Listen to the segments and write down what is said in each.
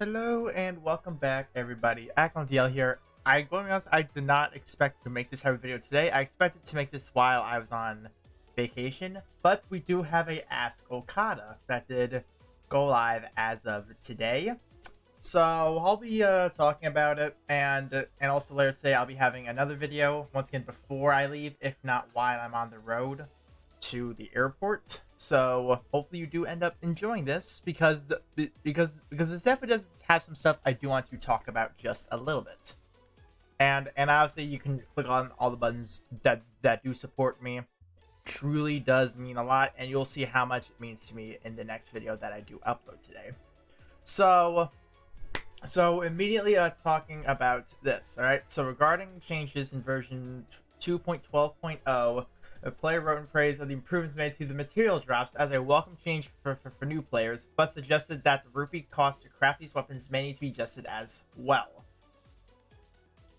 Hello and welcome back, everybody. DL here. I'm going to be honest, I did not expect to make this type of video today. I expected to make this while I was on vacation, but we do have a Ask Okada that did go live as of today. So I'll be talking about it, and also later today I'll be having another video once again before I leave, if not while I'm on the road to the airport. So hopefully you do end up enjoying this because this definitely does have some stuff I do want to talk about just a little bit. And obviously you can click on all the buttons that do support me. Truly does mean a lot, and you'll see how much it means to me in the next video that I do upload today. So immediately talking about this, alright? So regarding changes in version 2.12.0, a player wrote in praise of the improvements made to the material drops as a welcome change for new players, but suggested that the rupee cost to craft these weapons may need to be adjusted as well.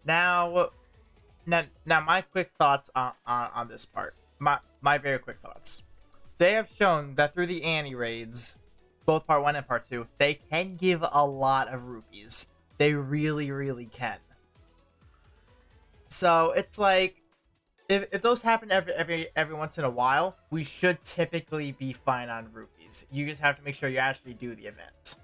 Now my quick thoughts on this part. My very quick thoughts. They have shown that through the Annie raids, both part 1 and part 2, they can give a lot of rupees. They really, really can. So it's like, if those happen every once in a while, we should typically be fine on rupees. You just have to make sure you actually do the event.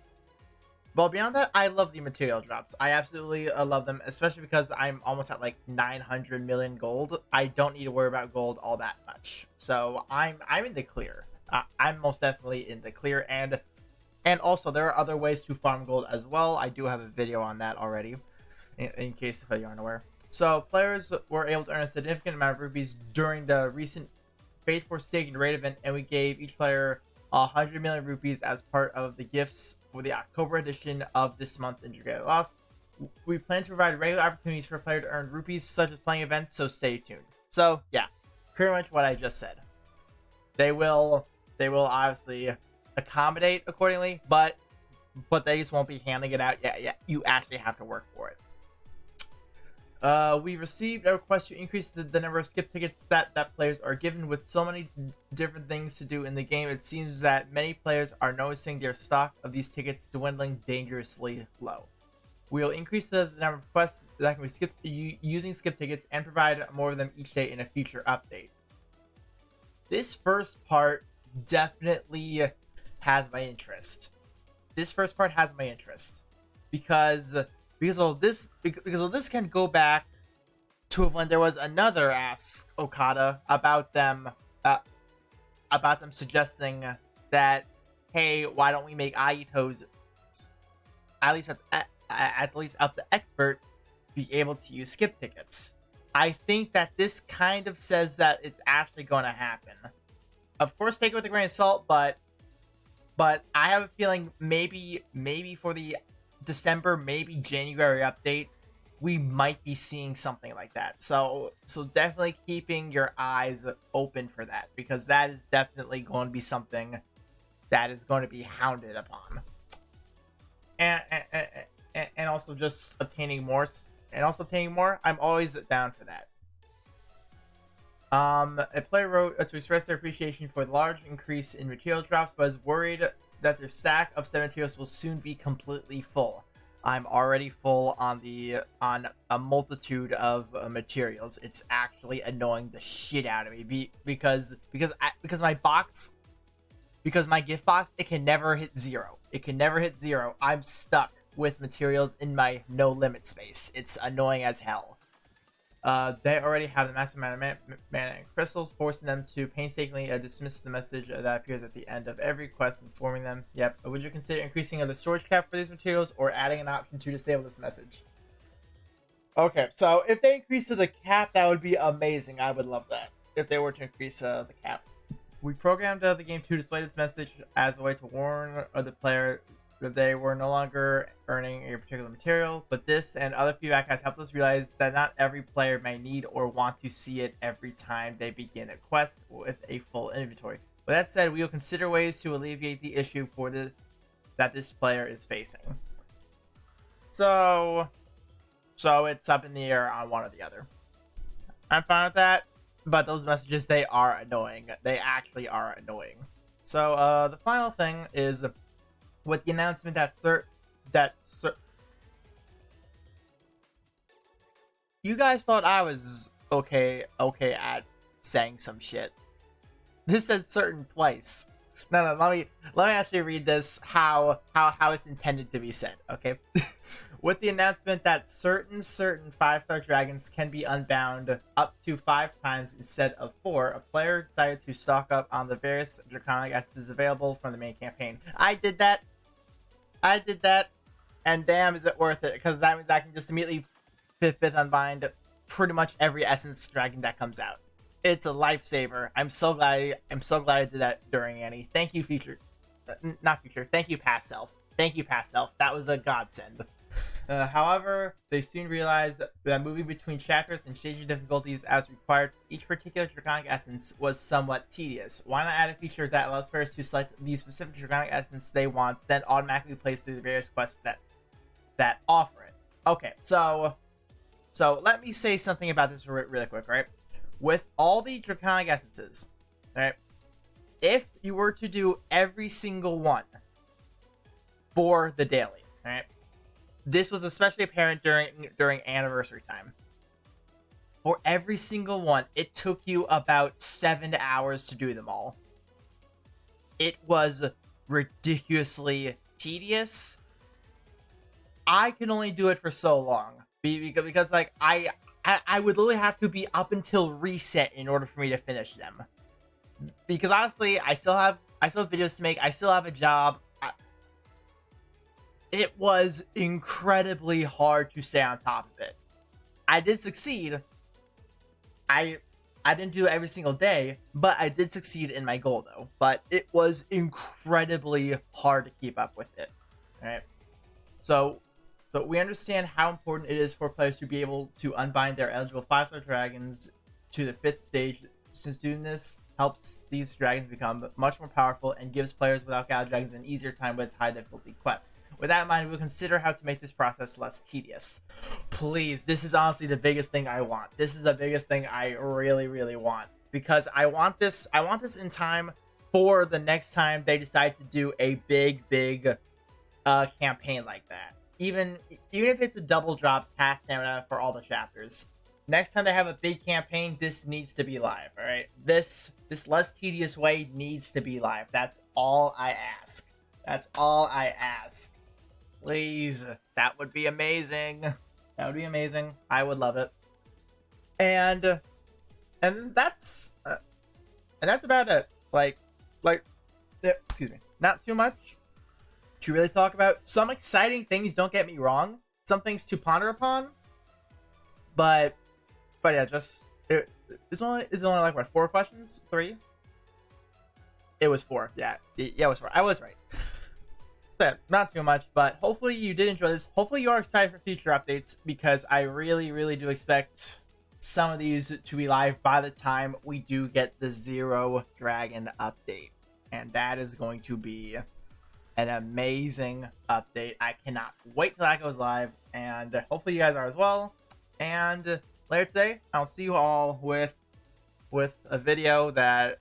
Well, beyond that, I love the material drops. I absolutely love them, especially because I'm almost at like 900 million gold. I don't need to worry about gold all that much. So I'm in the clear. I'm most definitely in the clear, and also there are other ways to farm gold as well. I do have a video on that already, in case if you aren't aware. So players were able to earn a significant amount of rupees during the recent Faith Forsaken raid event, and we gave each player 100 million rupees as part of the gifts for the October edition of this month in Dragalia Lost. We plan to provide regular opportunities for a player to earn rupees, such as playing events, so stay tuned. So yeah, pretty much what I just said. They will obviously accommodate accordingly, but they just won't be handing it out. Yeah, you actually have to work for it. We received a request to increase the number of skip tickets that players are given. With so many different things to do in the game, it seems that many players are noticing their stock of these tickets dwindling dangerously low. We'll increase the number of requests that can be skipped using skip tickets and provide more of them each day in a future update. This first part definitely has my interest. Because this can go back to when there was another Ask Okada about them suggesting that, hey, why don't we make Aitos at least up the expert be able to use skip tickets? I think that this kind of says that it's actually going to happen. Of course, take it with a grain of salt, but I have a feeling maybe for the December, maybe January update, we might be seeing something like that. So definitely keeping your eyes open for that, because that is definitely going to be something that is going to be hounded upon. And also just obtaining more. I'm always down for that. A player wrote to express their appreciation for the large increase in material drops, but is worried that their stack of 7 materials will soon be completely full. I'm already full on a multitude of materials. It's actually annoying the shit out of me because my gift box, it can never hit zero. I'm stuck with materials in my no limit space. It's annoying as hell. They already have the massive amount of mana and crystals, forcing them to painstakingly dismiss the message that appears at the end of every quest, informing them. Yep. Would you consider increasing the storage cap for these materials, or adding an option to disable this message? Okay, so if they increase to the cap, that would be amazing. I would love that if they were to increase the cap. We programmed the game to display this message as a way to warn the player that they were no longer earning a particular material, but this and other feedback has helped us realize that not every player may need or want to see it every time they begin a quest with a full inventory. With that said, we will consider ways to alleviate the issue that this player is facing. So it's up in the air on one or the other. I'm fine with that, but those messages, they are annoying. They actually are annoying. So the final thing is, with the announcement that you guys thought I was okay at saying some shit. This says certain twice. No, let me actually read this how it's intended to be said. Okay. With the announcement that certain 5-star dragons can be unbound up to 5 times instead of 4, a player decided to stock up on the various draconic essences available from the main campaign. I did that, and damn, is it worth it? Because that means I can just immediately fifth unbind pretty much every essence dragon that comes out. It's a lifesaver. I'm so glad I did that during Annie. Thank you, future, not future. Thank you, past self. Thank you, past self. That was a godsend. However, they soon realized that moving between chapters and changing difficulties as required for each particular draconic essence was somewhat tedious. Why not add a feature that allows players to select the specific draconic essence they want, then automatically plays through the various quests that offer it? Okay, so let me say something about this really quick, right? With all the draconic essences, right? If you were to do every single one for the daily, right? This was especially apparent during anniversary time. For every single one, it took you about 7 hours to do them all. It was ridiculously tedious. I can only do it for so long because like I would literally have to be up until reset in order for me to finish them. Because honestly, I still have videos to make. I still have a job. It was incredibly hard to stay on top of it. I did succeed. I didn't do it every single day, but I did succeed in my goal though. But it was incredibly hard to keep up with it. All right. So we understand how important it is for players to be able to unbind their eligible 5-star dragons to the 5th stage, since doing this helps these dragons become much more powerful and gives players without Okada dragons an easier time with high difficulty quests. With that in mind, we'll consider how to make this process less tedious. Please, this is honestly the biggest thing I want. This is the biggest thing I really, really want. Because I want this in time for the next time they decide to do a big campaign like that. Even if it's a double drops half stamina for all the chapters. Next time they have a big campaign, this needs to be live, alright? This less tedious way needs to be live. That's all I ask. That's all I ask. Please. That would be amazing. That would be amazing. I would love it. And that's about it. Like excuse me. Not too much to really talk about. Some exciting things, don't get me wrong. Some things to ponder upon. But yeah, just it's only like what, 4 questions? 3? It was 4. Yeah, it was 4. I was right. So not too much, but hopefully you did enjoy this. Hopefully you are excited for future updates, because I really do expect some of these to be live by the time we do get the 0 Dragon update, and that is going to be an amazing update. I cannot wait till that goes live, and hopefully you guys are as well. And later today, I'll see you all with a video that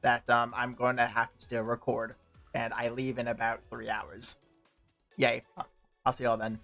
I'm going to have to still record, and I leave in about 3 hours. Yay. I'll see you all then.